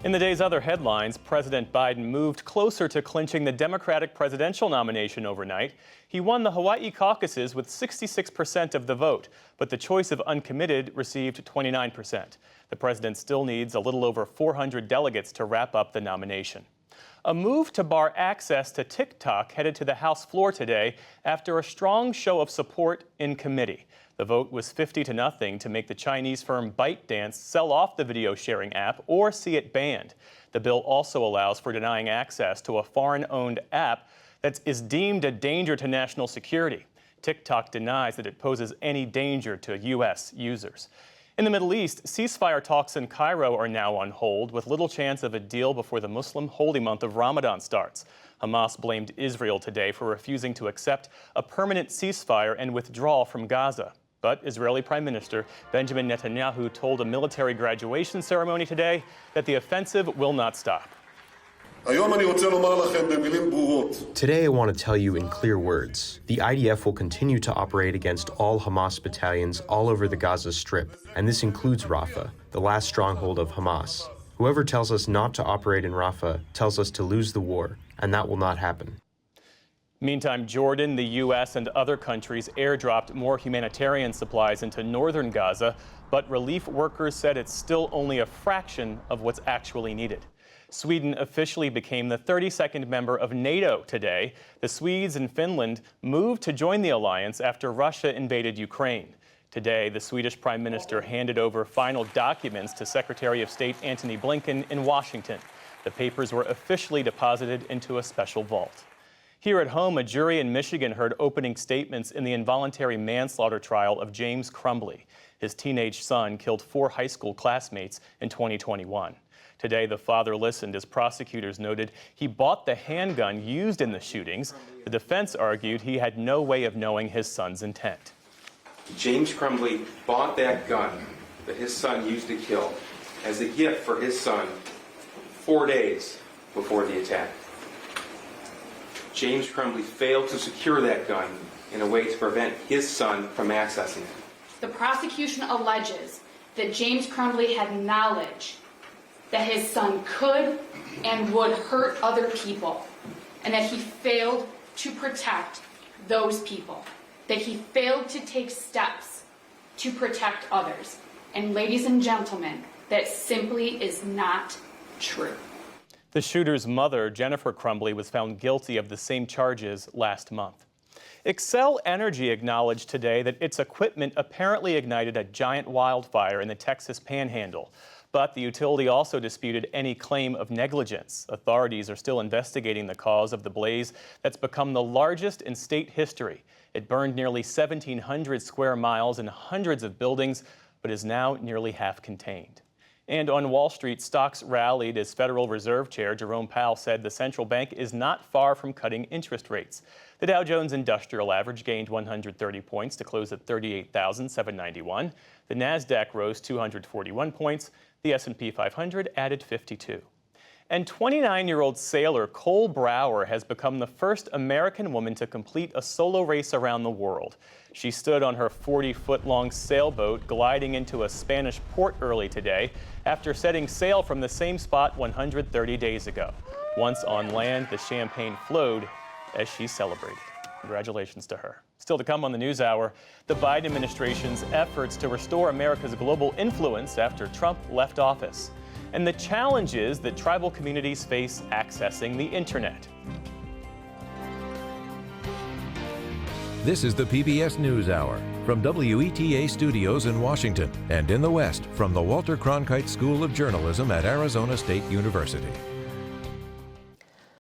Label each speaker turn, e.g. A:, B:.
A: In the day's other headlines, President Biden moved closer to clinching the Democratic presidential nomination overnight. He won the Hawaii caucuses with 66% of the vote, but the choice of uncommitted received 29%. The president still needs a little over 400 delegates to wrap up the nomination. A move to bar access to TikTok headed to the House floor today after a strong show of support in committee. The vote was 50-0 to make the Chinese firm ByteDance sell off the video sharing app or see it banned. The bill also allows for denying access to a foreign-owned app that is deemed a danger to national security. TikTok denies that it poses any danger to U.S. users. In the Middle East, ceasefire talks in Cairo are now on hold, with little chance of a deal before the Muslim holy month of Ramadan starts. Hamas blamed Israel today for refusing to accept a permanent ceasefire and withdrawal from Gaza. But Israeli Prime Minister Benjamin Netanyahu told a military graduation ceremony today that the offensive will not stop.
B: Today I want to tell you in clear words, the IDF will continue to operate against all Hamas battalions all over the Gaza Strip, and this includes Rafah, the last stronghold of Hamas. Whoever tells us not to operate in Rafah tells us to lose the war, and that will not happen.
A: Meantime, Jordan, the U.S., and other countries airdropped more humanitarian supplies into northern Gaza, but relief workers said it's still only a fraction of what's actually needed. Sweden officially became the 32nd member of NATO today. The Swedes and Finland moved to join the alliance after Russia invaded Ukraine. Today, the Swedish Prime Minister handed over final documents to Secretary of State Antony Blinken in Washington. The papers were officially deposited into a special vault. Here at home, a jury in Michigan heard opening statements in the involuntary manslaughter trial of James Crumbley. His teenage son killed 4 high school classmates in 2021. Today, the father listened as prosecutors noted he bought the handgun used in the shootings. The defense argued he had no way of knowing his son's intent.
C: James Crumbley bought that gun that his son used to kill as a gift for his son 4 days before the attack. James Crumbley failed to secure that gun in a way to prevent his son from accessing it.
D: The prosecution alleges that James Crumbley had knowledge that his son could and would hurt other people, and that he failed to protect those people, that he failed to take steps to protect others. And ladies and gentlemen, that simply is not true.
A: The shooter's mother, Jennifer Crumbley, was found guilty of the same charges last month. Xcel Energy acknowledged today that its equipment apparently ignited a giant wildfire in the Texas Panhandle. But the utility also disputed any claim of negligence. Authorities are still investigating the cause of the blaze that's become the largest in state history. It burned nearly 1,700 square miles and hundreds of buildings, but is now nearly half contained. And on Wall Street, stocks rallied as Federal Reserve Chair Jerome Powell said the central bank is not far from cutting interest rates. The Dow Jones Industrial Average gained 130 points to close at 38,791. The Nasdaq rose 241 points. The S&P 500 added 52. And 29-year-old sailor Cole Brower has become the first American woman to complete a solo race around the world. She stood on her 40-foot-long sailboat gliding into a Spanish port early today after setting sail from the same spot 130 days ago. Once on land, the champagne flowed as she celebrated. Congratulations to her. Still to come on the NewsHour, the Biden administration's efforts to restore America's global influence after Trump left office, and the challenges that tribal communities face accessing the internet.
E: This is the PBS NewsHour from WETA Studios in Washington and in the West from the Walter Cronkite School of Journalism at Arizona State University.